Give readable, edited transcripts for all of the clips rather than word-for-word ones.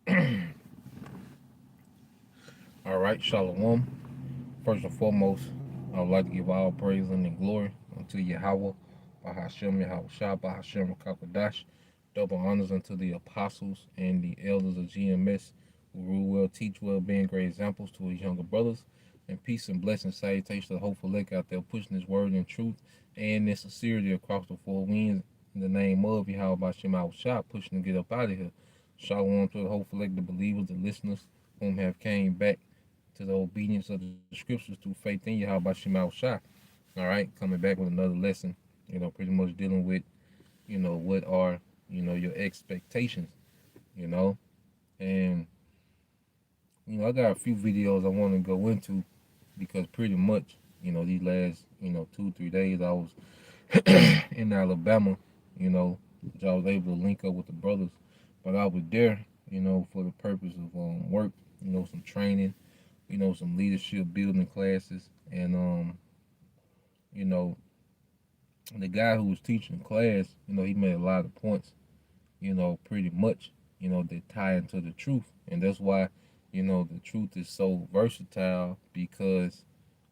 All right, Shalom. First and foremost, I would like to give all praise and glory unto Yahweh, Bahashem Yahweh Shah, Bahashem Kakadash. Double honors unto the apostles and the elders of GMS who rule well, teach well, being great examples to his younger brothers. And peace and blessing, salutation to the hopeful elect out there pushing his word in truth and in sincerity across the four winds in the name of Yahweh Bahashem Yahweh Shah, pushing to get up out of here. Shalom to the hopeful elect, the believers, the listeners whom have came back to the obedience of the scriptures through faith in Yahweh Shema Shai. All right, coming back with another lesson, pretty much dealing with, what are, your expectations, you know, and, I got a few videos I want to go into because pretty much, these last, 2, 3 days I was in Alabama, which I was able to link up with the brothers, but I was there, for the purpose of work, some training, some leadership building classes. And you know, the guy who was teaching the class, he made a lot of points, pretty much, that tie into the truth. And that's why, the truth is so versatile because,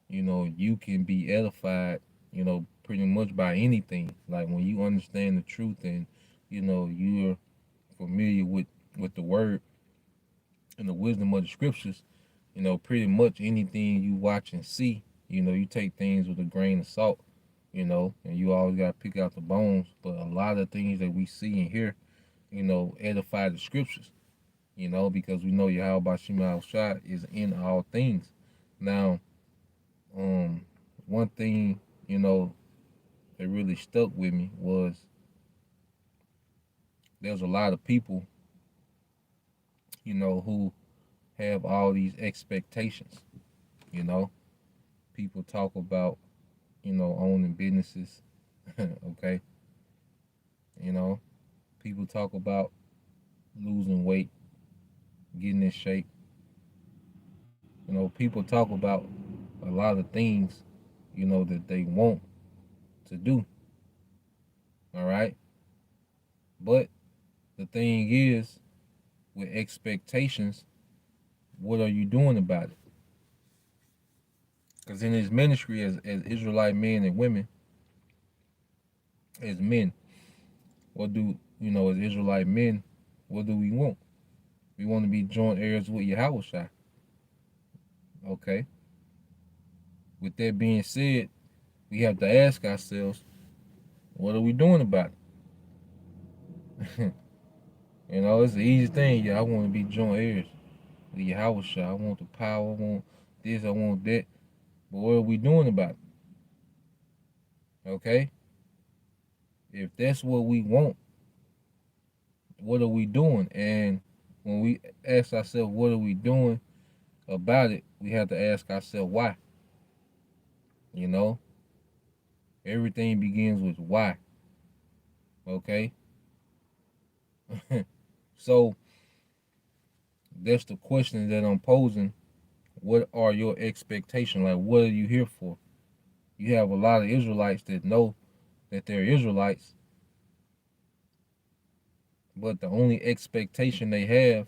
you can be edified, pretty much by anything. Like when you understand the truth and, you're familiar with the word and the wisdom of the scriptures, pretty much anything you watch and see, you take things with a grain of salt, and you always got to pick out the bones. But a lot of things that we see and hear, edify the scriptures, because we know Yahweh Shema Shai is in all things. Now, one thing, that really stuck with me was there's a lot of people, who have all these expectations, you know. People talk about, owning businesses, okay? You know, people talk about losing weight, getting in shape. People talk about a lot of things, that they want to do, all right? But the thing is, with expectations, what are you doing about it? Because in his ministry as Israelite men and women, as men, what do, as Israelite men, what do we want? We want to be joint heirs with Yahweh Shai. Okay. With that being said, we have to ask ourselves, what are we doing about it? It's the easy thing. Yeah, I want to be joint heirs with Yahweh Shai. I want the power. I want this. I want that. But what are we doing about it? Okay? If that's what we want, what are we doing? And when we ask ourselves, what are we doing about it, we have to ask ourselves why. You know? Everything begins with why. Okay? So that's the question that I'm posing. What are your expectations? Like, what are you here for? You have a lot of Israelites that know that they're Israelites, but the only expectation they have,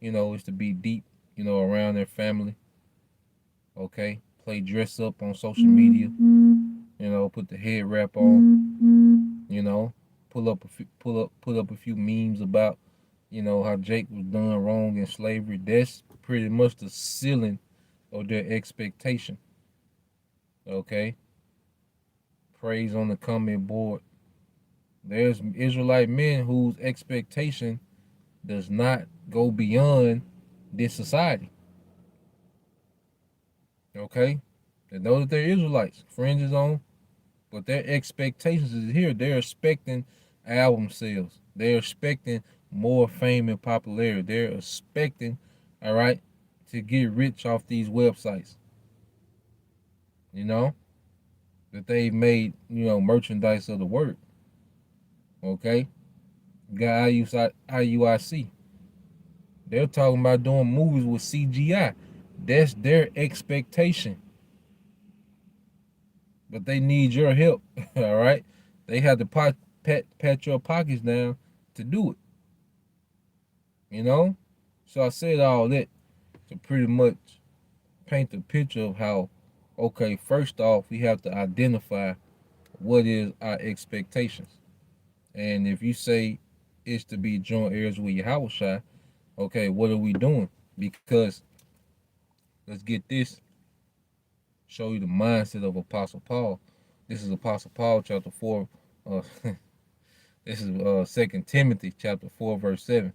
is to be deep, around their family. Okay? Play dress up on social media, put the head wrap on, put up a few memes about, how Jake was done wrong in slavery. That's pretty much the ceiling of their expectation. Okay? Praise on the comment board. There's Israelite men whose expectation does not go beyond this society. Okay? They know that they're Israelites, fringes on, but their expectations is here. They're expecting album sales. They're expecting more fame and popularity. They're expecting, all right, to get rich off these websites. That they've made, merchandise of the word. Okay? You got IUIC. They're talking about doing movies with CGI. That's their expectation. But they need your help. All right? They have to pat your pockets down to do it. So I said all that to pretty much paint the picture of how, okay, first off, we have to identify what is our expectations. And if you say it's to be joint heirs with Yahushua, okay, what are we doing? Because let's get this, show you the mindset of Apostle Paul. This is Apostle Paul, chapter 4. This is 2 Timothy, chapter 4, verse 7.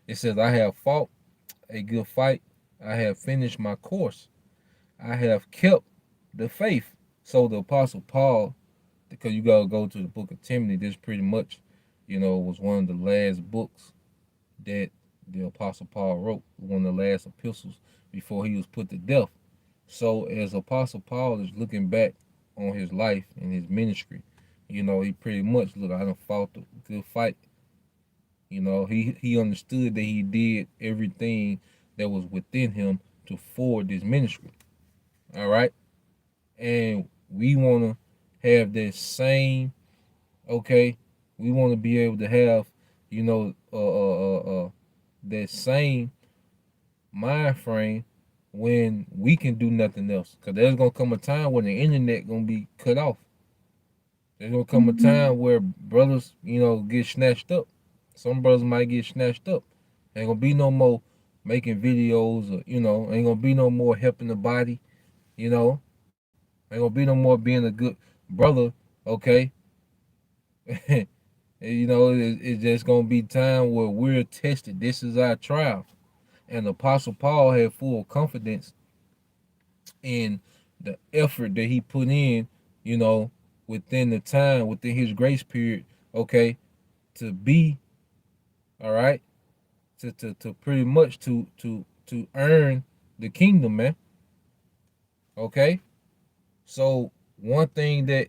It says, I have fought a good fight. I have finished my course. I have kept the faith. So the Apostle Paul, because you got to go to the book of Timothy, this pretty much, was one of the last books that the Apostle Paul wrote, one of the last epistles before he was put to death. So as Apostle Paul is looking back on his life and his ministry, he pretty much, look, I done fought the good fight. He understood that he did everything that was within him to forward this ministry. All right. And we want to have that same, okay, we want to be able to have, that same mind frame when we can do nothing else. Because there's going to come a time when the internet going to be cut off. There's going to come a time where brothers, get snatched up. Some brothers might get snatched up. Ain't going to be no more making videos or, ain't going to be no more helping the body, ain't going to be no more being a good brother, okay? It's just going to be time where we're tested. This is our trial. And Apostle Paul had full confidence in the effort that he put in, within the time, within his grace period, okay, to be, all right, to pretty much to earn the kingdom, man. Okay? So one thing that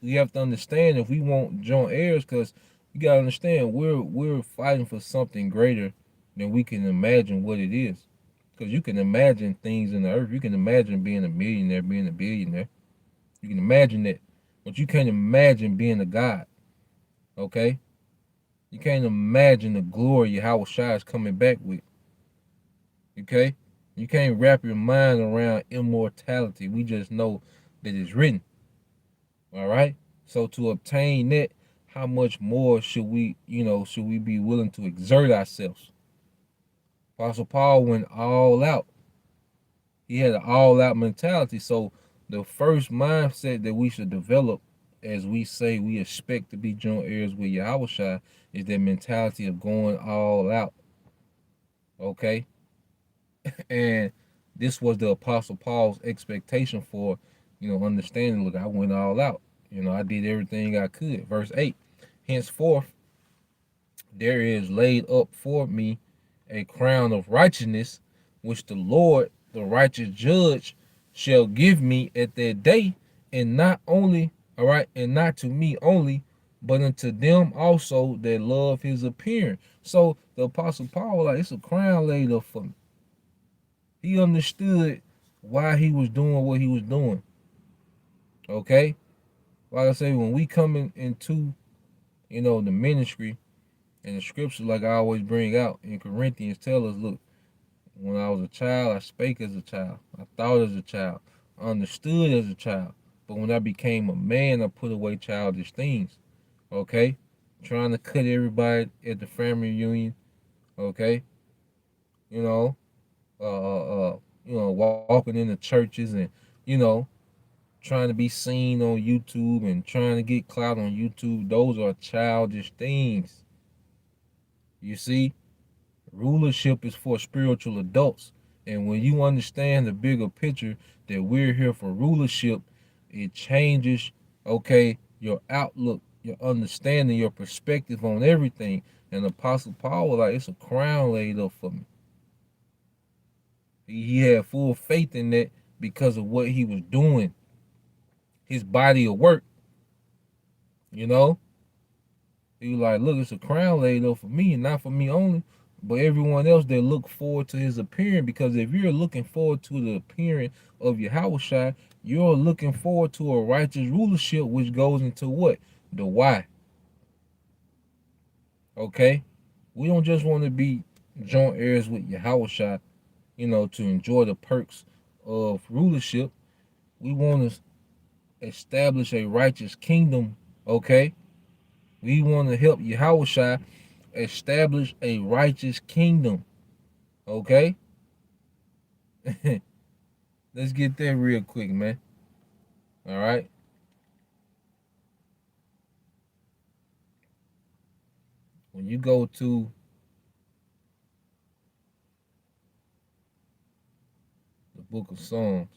we have to understand, if we want joint heirs, because you gotta understand we're fighting for something greater than we can imagine what it is. Because you can imagine things in the earth. You can imagine being a millionaire, being a billionaire. You can imagine that. But you can't imagine being a God. Okay? You can't imagine the glory Yahushua is coming back with. Okay? You can't wrap your mind around immortality. We just know that it's written. All right? So to obtain that, how much more should we be willing to exert ourselves? Apostle Paul went all out. He had an all-out mentality. So the first mindset that we should develop as we say we expect to be joint heirs with Yahushua is that mentality of going all out. Okay? And this was the Apostle Paul's expectation for, understanding. Look, I went all out. I did everything I could. Verse 8. Henceforth, there is laid up for me a crown of righteousness, which the Lord, the righteous judge, shall give me at that day, and not only, all right, and not to me only, but unto them also that love his appearing. So the Apostle Paul, like, it's a crown laid up for me. He understood why he was doing what he was doing. Okay? Like I say, when we come into, the ministry and the scriptures, like I always bring out in Corinthians, tell us, look, when I was a child, I spake as a child. I thought as a child. I understood as a child. But when I became a man, I put away childish things. Okay? Trying to cut everybody at the family reunion. Okay? You know, walking into churches and, trying to be seen on YouTube and trying to get clout on YouTube. Those are childish things. You see, rulership is for spiritual adults. And when you understand the bigger picture that we're here for rulership, it changes, okay, your outlook, your understanding, your perspective on everything. And Apostle Paul was like, it's a crown laid up for me. He had full faith in that because of what he was doing. His body of work, He was like, look, it's a crown laid up for me, and not for me only, but everyone else that look forward to his appearing. Because if you're looking forward to the appearing of Yahushua, you're looking forward to a righteous rulership, which goes into what? The why. Okay? We don't just want to be, joint heirs with Yahushua, to enjoy the perks of rulership. We want to establish a righteous kingdom, okay? We want to help Yahushua establish a righteous kingdom, okay? Let's get that real quick, man. All right. When you go to the book of Psalms,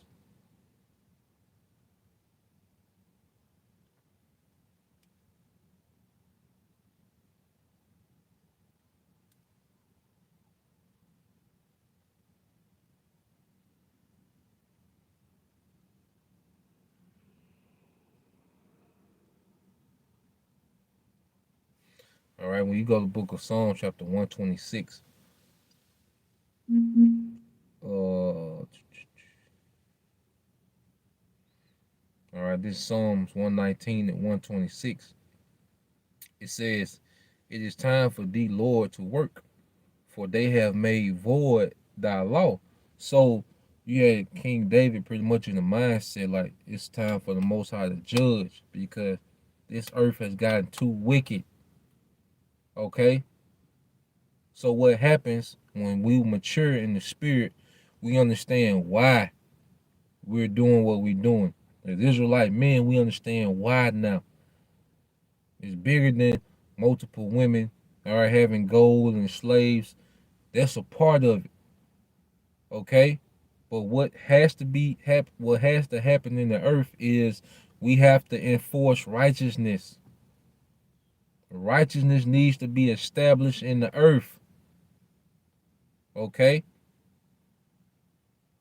all right, when you go to the book of Psalms, chapter 126, all right, this is Psalms 119 and 126. It says, "It is time for thee, Lord, to work, for they have made void thy law." So you had King David pretty much in the mindset like it's time for the Most High to judge because this earth has gotten too wicked. Okay? So what happens when we mature in the spirit, we understand why we're doing what we're doing. As Israelite men, we understand why now. It's bigger than multiple women, all right, having gold and slaves. That's a part of it, okay? But what has to happen in the earth is we have to enforce righteousness. Righteousness needs to be established in the earth, okay?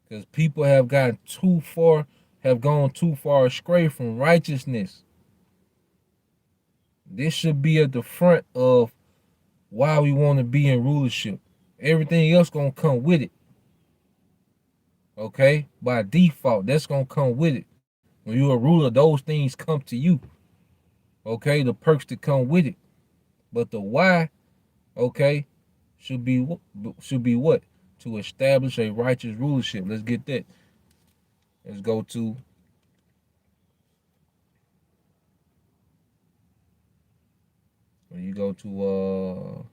Because people have gone too far astray from righteousness. This should be at the front of why we want to be in rulership. Everything else gonna come with it. Okay? By default, that's gonna come with it. When you're a ruler, those things come to you. Okay, the perks that come with it. But the why, okay, should be what? To establish a righteous rulership. Let's get that. Let's go to when you go to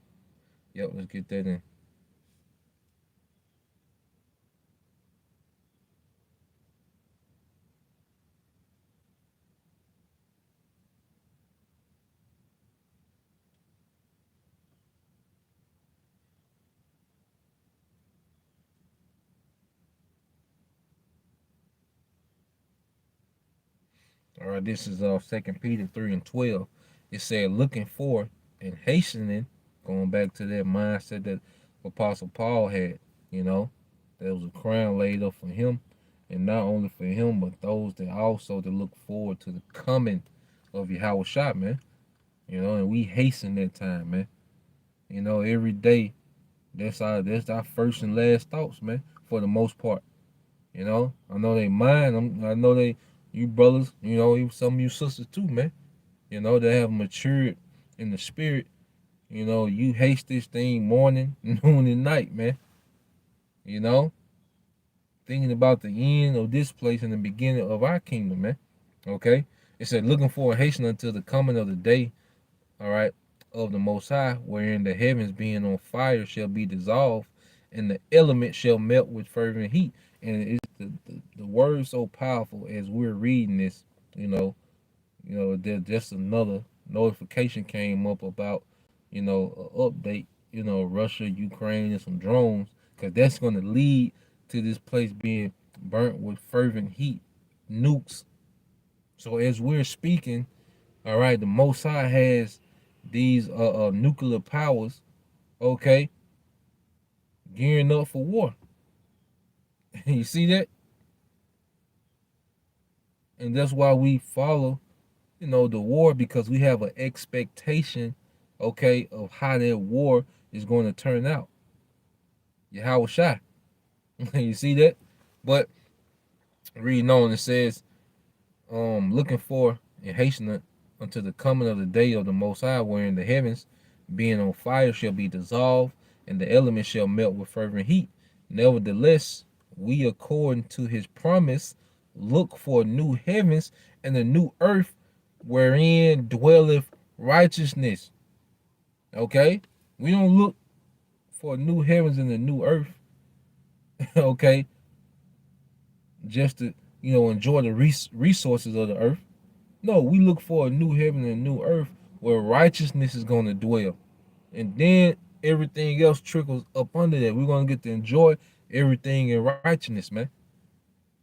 yep, let's get that in. All right, this is 2 Peter 3 and 12. It said, looking for and hastening, going back to that mindset that Apostle Paul had, you know, there was a crown laid up for him, and not only for him, but those that also to look forward to the coming of Yahushua, man. And we hasten that time, man. Every day, that's our first and last thoughts, man, for the most part. I know they mind. I know you brothers, even some of you sisters too, man. They have matured in the spirit. You haste this thing morning, noon, and night, man. You know, thinking about the end of this place and the beginning of our kingdom, man. Okay? It said, looking for and hastening until the coming of the day, all right, of the Most High, wherein the heavens being on fire shall be dissolved, and the elements shall melt with fervent heat. And it's the word so powerful as we're reading this, there's just another notification came up about, an update, Russia, Ukraine, and some drones, because that's going to lead to this place being burnt with fervent heat, nukes. So as we're speaking, all right, the Most High has these nuclear powers, okay, gearing up for war. You see that? And that's why we follow, the war, because we have an expectation, okay, of how that war is going to turn out. Yahweh Shai. You see that? But reading on, it says, looking for and hastening unto the coming of the day of the Most High, wherein the heavens, being on fire, shall be dissolved, and the elements shall melt with fervent heat. Nevertheless, we, according to his promise, look for new heavens and a new earth wherein dwelleth righteousness. Okay? We don't look for new heavens and a new earth, okay, just to, enjoy the resources of the earth. No, we look for a new heaven and a new earth where righteousness is going to dwell. And then everything else trickles up under that. We're going to get to enjoy everything in righteousness, man.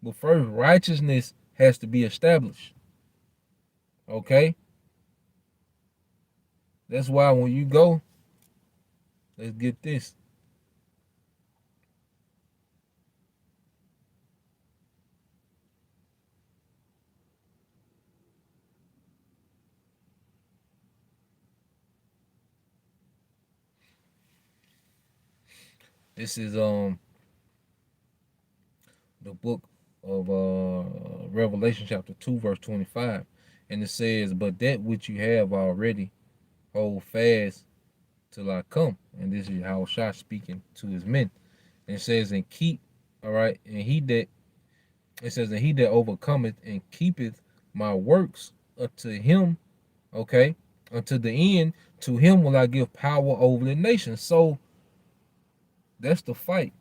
But first, righteousness has to be established. Okay? That's why when you go, let's get this. This is the book of Revelation chapter 2 verse 25, and it says, "But that which you have already hold fast till I come." And this is Yahushua speaking to his men. And it says, "And keep," all right, and it says, "And he that overcometh and keepeth my works unto him," okay, unto the end, "to him will I give power over the nations." So that's the fight.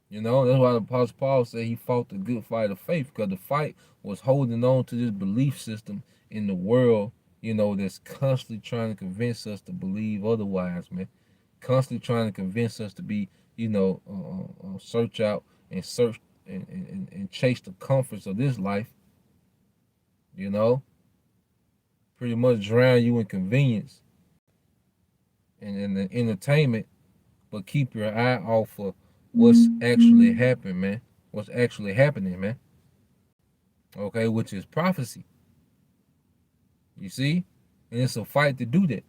That's why the Apostle Paul said he fought the good fight of faith, because the fight was holding on to this belief system in the world, that's constantly trying to convince us to believe otherwise, man. Constantly trying to convince us to be, search out and search and chase the comforts of this life, you know, pretty much drown you in convenience and the entertainment, but keep your eye off of what's actually happening, man. What's actually happening, man. Okay, which is prophecy. You see? And it's a fight to do that.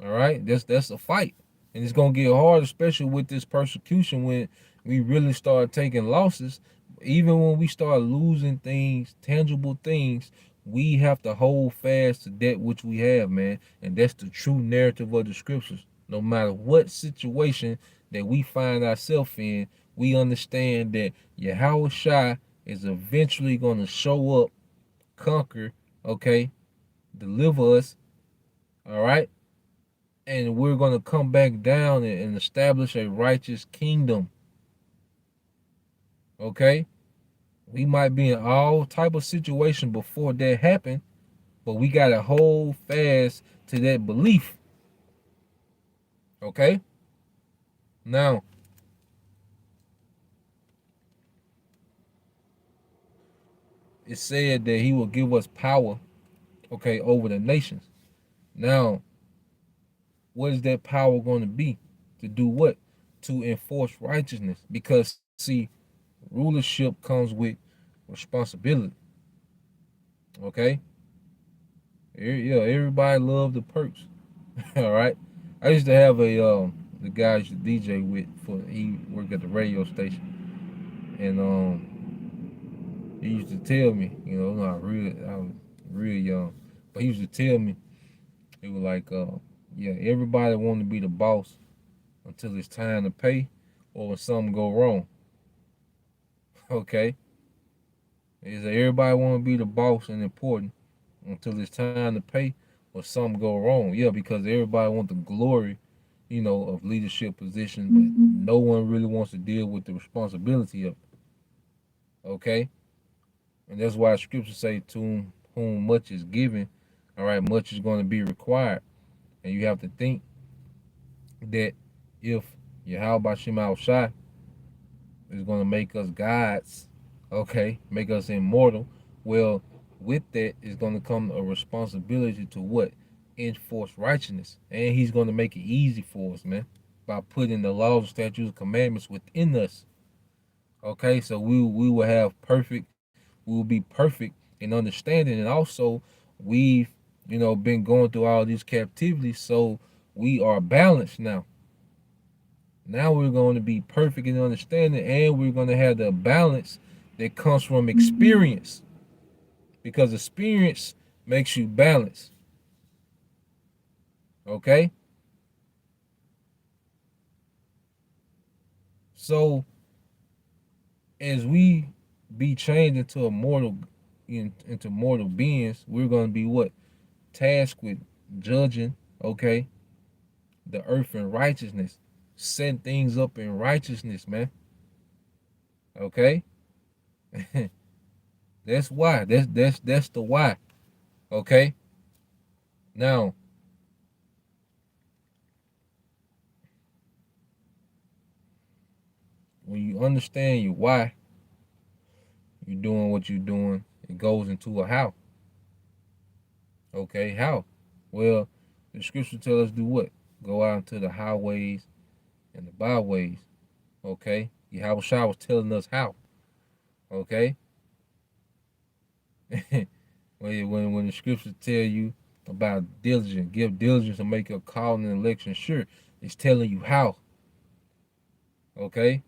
All right? That's a fight. And it's gonna get hard, especially with this persecution, when we really start taking losses. Even when we start losing things, tangible things, we have to hold fast to that which we have, man. And that's the true narrative of the scriptures. No matter what situation that we find ourselves in, we understand that Yahweh Shai is eventually going to show up, conquer, okay, deliver us, all right? And we're going to come back down and establish a righteous kingdom, okay? We might be in all type of situation before that happen, but we got to hold fast to that belief, okay? Now, it said that he will give us power, okay, over the nations. Now, what is that power going to be? To do what? To enforce righteousness. Because, see, rulership comes with responsibility. Okay? Yeah, everybody love the perks. All right? I used to have the guy I used to DJ with, he worked at the radio station. And he used to tell me, I was real young, but he used to tell me, he was like, yeah, everybody want to be the boss until it's time to pay or when something go wrong. Okay? He said everybody want to be the boss and important until it's time to pay or something go wrong. Yeah, because everybody want the glory, of leadership positions, but no one really wants to deal with the responsibility of it. Okay? And that's why scripture say, to whom much is given, all right, much is going to be required. And you have to think that if Yahweh Shema Shai is going to make us gods, okay, make us immortal, well, with that is going to come a responsibility to what? Enforce righteousness. And he's going to make it easy for us, man, by putting the laws, statutes, and commandments within us. Okay, so we will have we will be perfect in understanding. And also, we've, been going through all these captivities, so we are balanced now. Now we're going to be perfect in understanding, and we're going to have the balance that comes from experience, because experience makes you balance. Okay? So as we be changed into into mortal beings, we're gonna be what? Tasked with judging, okay, the earth in righteousness, setting things up in righteousness, man. Okay? That's why. That's the why. Okay? Now, when you understand your why, you're doing what you're doing, it goes into a how. Okay, how? Well, the scripture tell us do what? Go out into the highways and the byways. Okay? Yahweh Shah was telling us how. Okay? when the scriptures tell you about diligence, give diligence to make your call and election sure, it's telling you how. Okay?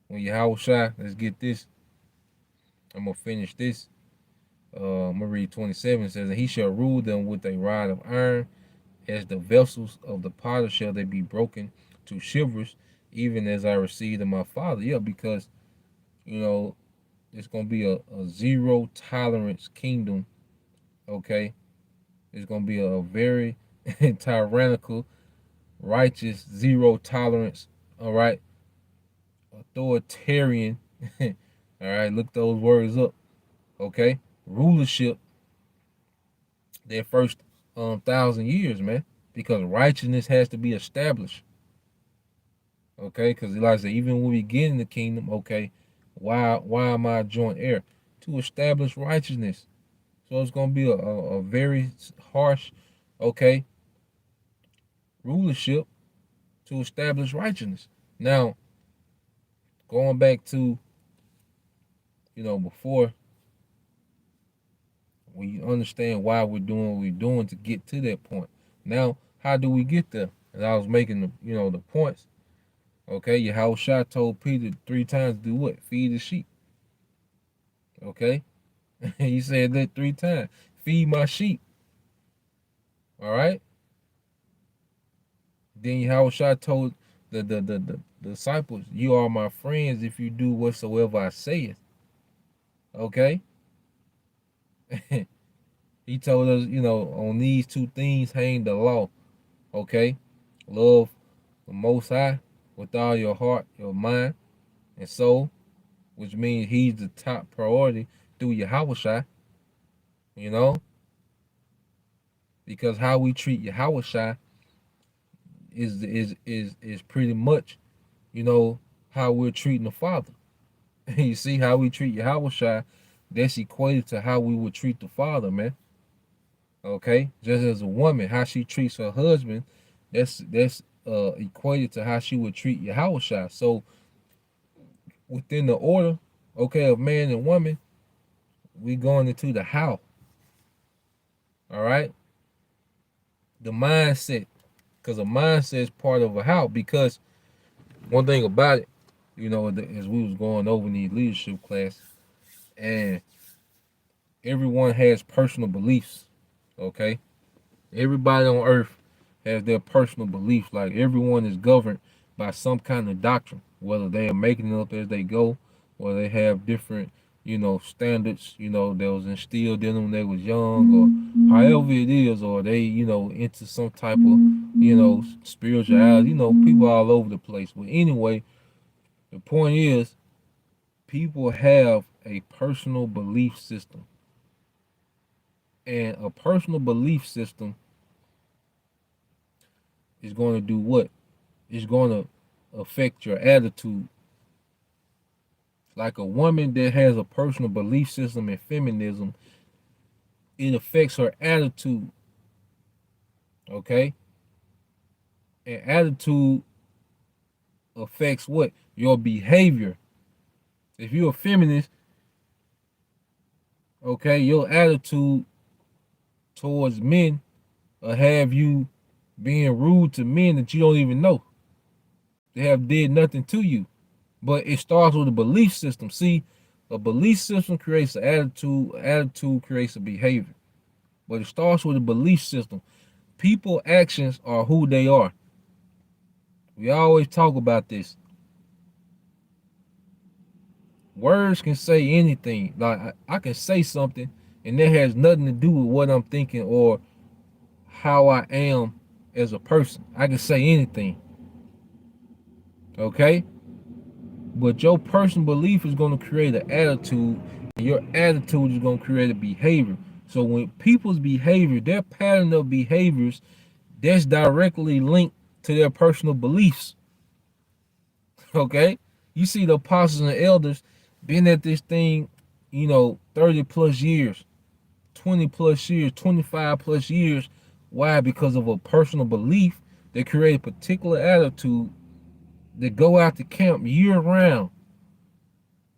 When Yahweh Shah, let's get this. I'm gonna finish this. I'm gonna read 27. It says, and he shall rule them with a rod of iron, as the vessels of the potter shall they be broken to shivers, even as I received of my father. Yeah, because it's gonna be a zero tolerance kingdom. Okay, it's gonna be a very tyrannical, righteous, zero tolerance. All right, authoritarian. All right, look those words up. Okay, rulership. Their first 1,000 years, man, because righteousness has to be established. Okay, because Elijah said, even when we get in the kingdom, okay, why am I a joint heir? To establish righteousness. So it's gonna be a very harsh, okay, rulership to establish righteousness. Now, going back to before, we understand why we're doing what we're doing to get to that point. Now, how do we get there? As I was making the points. Okay, Yahweh Shah told Peter 3 times to do what? Feed the sheep. Okay, he said that 3 times. Feed my sheep. All right. Then Yahweh Shah told the disciples, "You are my friends if you do whatsoever I say." Okay. He told us, on these 2 things hang the law. Okay, love the Most High with all your heart, your mind, and soul, which means He's the top priority through Yahweh Shai, you know, because how we treat Yahweh Shai is pretty much, how we're treating the Father. You see how we treat Yahweh Shai, that's equated to how we would treat the Father, man. Okay, just as a woman, how she treats her husband, that's equated to how she would treat Yahweh Shai. So within the order, okay, of man and woman, we going into the how. All right, the mindset, because a mindset is part of a how. Because one thing about it, as we was going over in the leadership class, and everyone has personal beliefs. Okay, everybody on earth has their personal beliefs. Like everyone is governed by some kind of doctrine, whether they are making it up as they go, or they have different, standards, that was instilled in them when they was young, or however it is, or they, into some type of, spirituality. People all over the place. But anyway, the point is, people have a personal belief system, and a personal belief system is going to do what? It's going to affect your attitude. Like a woman that has a personal belief system in feminism, it affects her attitude. Okay? And attitude affects what? Your behavior. If you're a feminist, okay, your attitude towards men will have you being rude to men that you don't even know. They have did nothing to you. But it starts with a belief system. See, a belief system creates an attitude creates a behavior. But it starts with a belief system. People actions are who they are. We always talk about this. Words can say anything. Like I can say something and that has nothing to do with what I'm thinking or how I am as a person. I can say anything. Okay? But your personal belief is going to create an attitude, and your attitude is going to create a behavior. So when people's behavior, their pattern of behaviors, that's directly linked to their personal beliefs. Okay? You see the apostles and elders been at this thing, 30 plus years, 20 plus years, 25 plus years. Why? Because of a personal belief that create a particular attitude that go out to camp year round.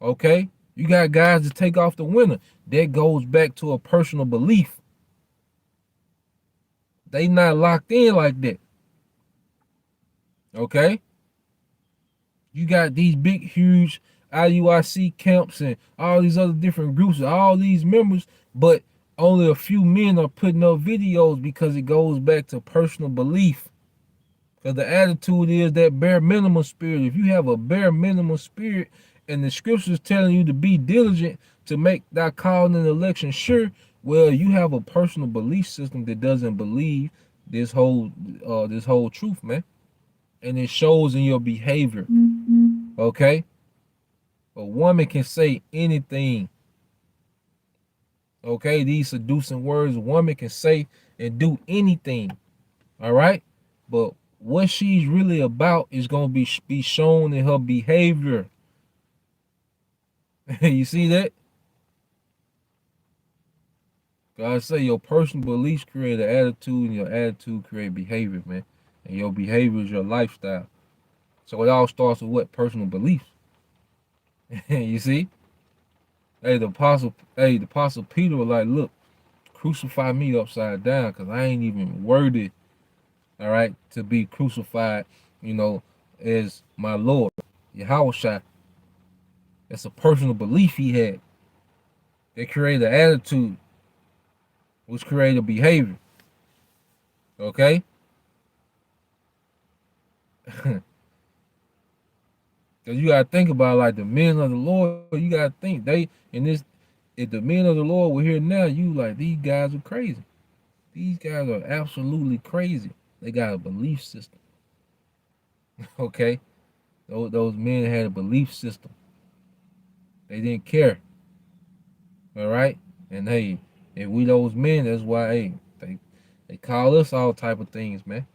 Okay? You got guys that take off the winter. That goes back to a personal belief. They not locked in like that. Okay? You got these big, huge IUIC camps and all these other different groups, all these members, but only a few men are putting up videos because it goes back to personal belief. Because the attitude is that bare minimum spirit. If you have a bare minimum spirit and the scriptures telling you to be diligent to make that call in the election sure, well, you have a personal belief system that doesn't believe this whole truth, man. And it shows in your behavior. Okay? A woman can say anything. Okay? These seducing words, a woman can say and do anything. All right? But what she's really about is going to be shown in her behavior. You see that? God say your personal beliefs create an attitude, and your attitude create behavior, man. And your behavior is your lifestyle. So it all starts with what? Personal beliefs. You see? The apostle Peter was like, look, crucify me upside down, because I ain't even worthy, all right, to be crucified, as my Lord. Yahushua. It's a personal belief he had. They created an attitude, which created a behavior. Okay? Because you gotta think about, like, the men of the Lord. You gotta think if the men of the Lord were here now, you like, these guys are crazy. These guys are absolutely crazy. They got a belief system. Okay? Those men had a belief system. They didn't care. All right? And hey, if we those men, that's why, hey, they call us all type of things, man.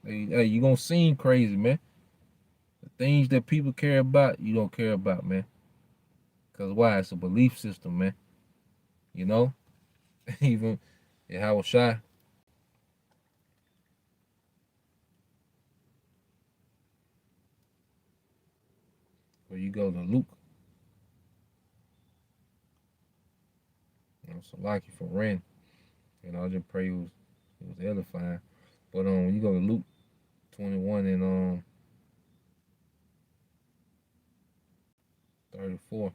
Hey, you gonna seem crazy, man. The things that people care about, you don't care about, man. Cause why? It's a belief system, man. You know? Even Howard Shy. Where you go to Luke. So lucky for Ren. I just pray it was edifying. But when you go to Luke 21 and 34.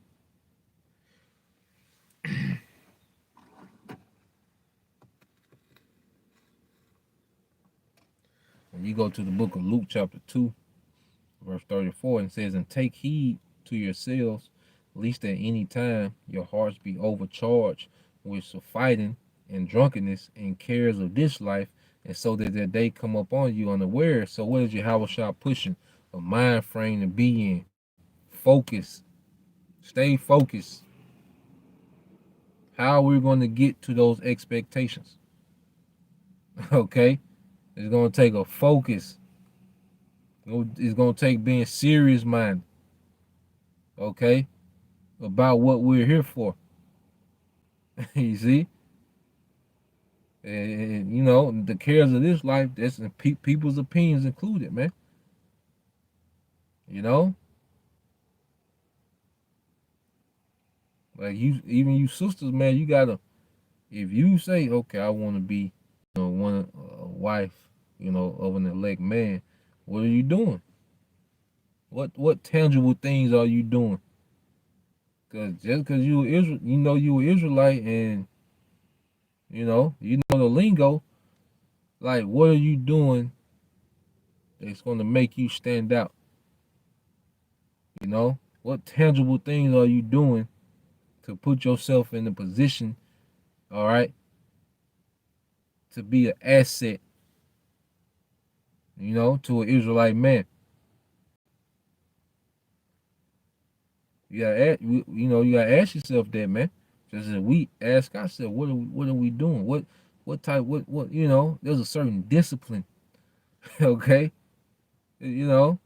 When you go to the book of Luke chapter 2, verse 34, and says, and take heed to yourselves, lest at any time your hearts be overcharged with fighting and drunkenness and cares of this life, and so that their day come upon you unaware. So what is Yahushua pushing? A mind frame to be in. Focus. Stay focused. How are we going to get to those expectations? Okay? It's going to take a focus. It's going to take being serious minded. Okay? About what we're here for. You see? And the cares of this life, that's people's opinions included, man. Like even you sisters, man, you gotta, if you say, okay, I want to be, one a wife, of an elect man, what are you doing? What tangible things are you doing? Cause just cause you Israel, you were Israelite, and the lingo. Like, what are you doing that's gonna make you stand out? What What tangible things are you doing to put yourself in the position, all right, to be an asset, to an Israelite man? You gotta ask yourself that, man. Just as we ask ourselves, what are we doing? What type what there's a certain discipline, okay? You know,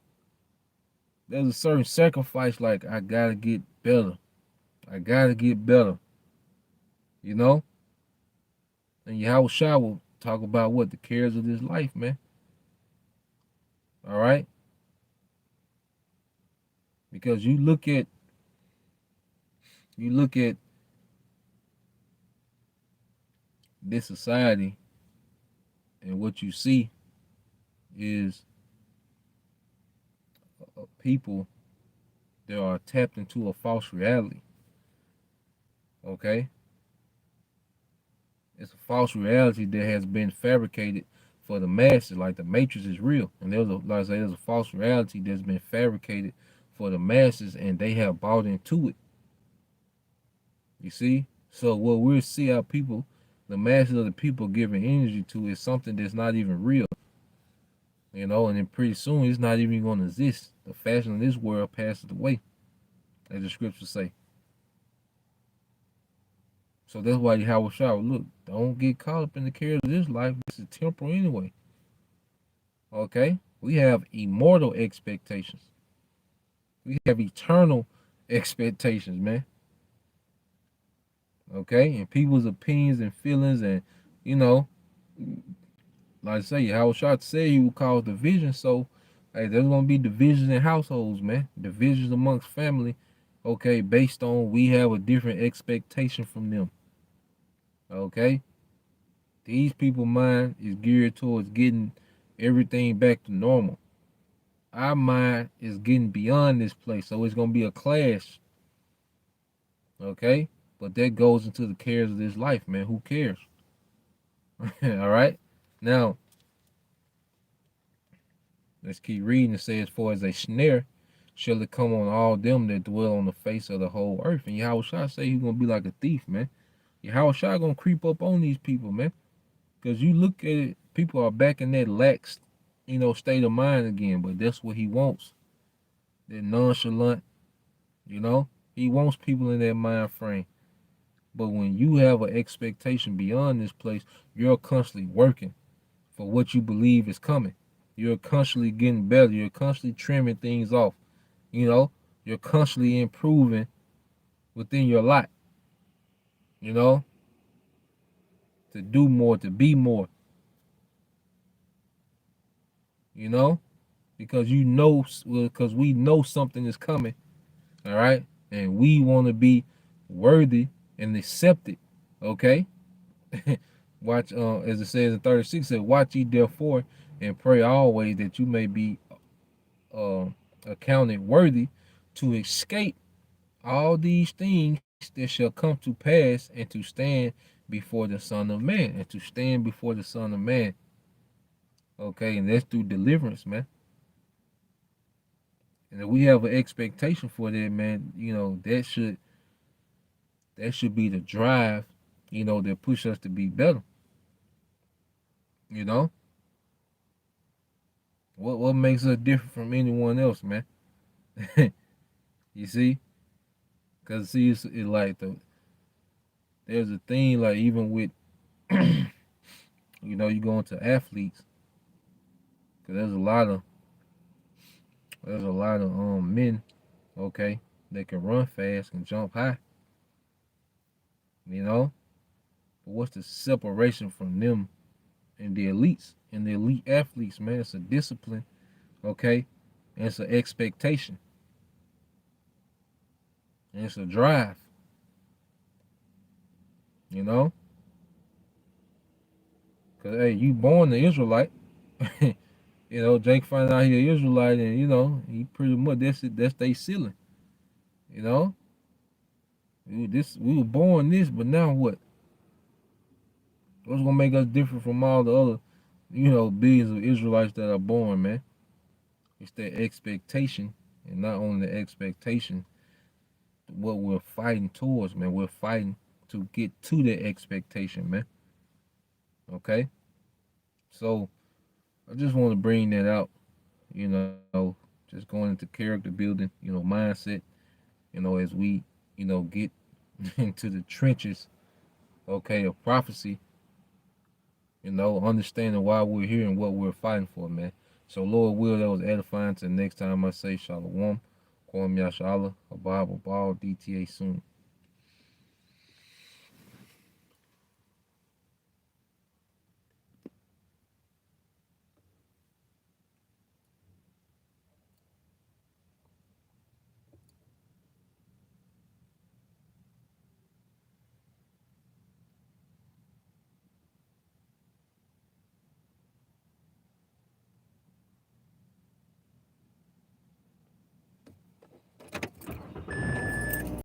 there's a certain sacrifice, like I gotta get better. I gotta get better, you know? And Yahweh Shah will talk about what? The cares of this life, man. All right? Because you look at this society, and what you see is people that are tapped into a false reality. Okay? It's a false reality that has been fabricated for the masses. Like the Matrix is real, and there's a false reality that's been fabricated for the masses, and they have bought into it. You see, so what we'll see our people, the masses of the people giving energy to, is something that's not even real. And then pretty soon it's not even going to exist. The fashion of this world passes away, as the scriptures say. So that's why Yahweh Shah, look, don't get caught up in the cares of this life. This is temporal anyway. Okay? We have immortal expectations. We have eternal expectations, man. Okay? And people's opinions and feelings, and, like I say, Yahweh Shah said he would cause division. So, hey, there's going to be divisions in households, man. Divisions amongst family, okay, based on we have a different expectation from them. Okay? These people mind is geared towards getting everything back to normal. Our mind is getting beyond this place, so it's gonna be a clash. Okay, but that goes into the cares of this life, man. Who cares? All right. Now let's keep reading. It says, "For as a snare shall it come on all them that dwell on the face of the whole earth." And Yahweh Shah say he's gonna be like a thief, man. Yahweh Shah gonna creep up on these people, man. Because you look at it, people are back in that lax, state of mind again. But that's what he wants. That nonchalant, he wants people in that mind frame. But when you have an expectation beyond this place, you're constantly working for what you believe is coming. You're constantly getting better. You're constantly trimming things off. You're constantly improving within your life, you know, to do more, to be more, because because we know something is coming, all right? And we want to be worthy and accepted, okay? Watch, as it says in 36, it said, "Watch ye therefore and pray always that you may be uh, accounted worthy to escape all these things that shall come to pass, and to stand before the Son of Man." And to stand before the Son of Man, okay? And that's through deliverance, man. And if we have an expectation for that, man, that should be the drive, that push us to be better. You know, what makes us different from anyone else, man? You see, because see, it's like there's a thing, like even with you go into athletes, because there's a lot of men, okay, that can run fast and jump high, you know. But what's the separation from them and the elites and the elite athletes, man? It's a discipline, okay, and it's an expectation, and it's a drive, you know. Cause hey, you born the Israelite. Jake find out he an Israelite, and he pretty much that's they ceiling. You know, we were born this, but now what? What's gonna make us different from all the other, billions of Israelites that are born, man? It's that expectation, and not only the expectation, what we're fighting towards, man. We're fighting to get to that expectation, man. Okay? So I just want to bring that out, you know, just going into character building, mindset, as we, get into the trenches, okay, of prophecy, understanding why we're here and what we're fighting for, man. So, Lord will, that was edifying. Till next time I say Shalom, Kwam Yashala, Abba, Ball, DTA soon.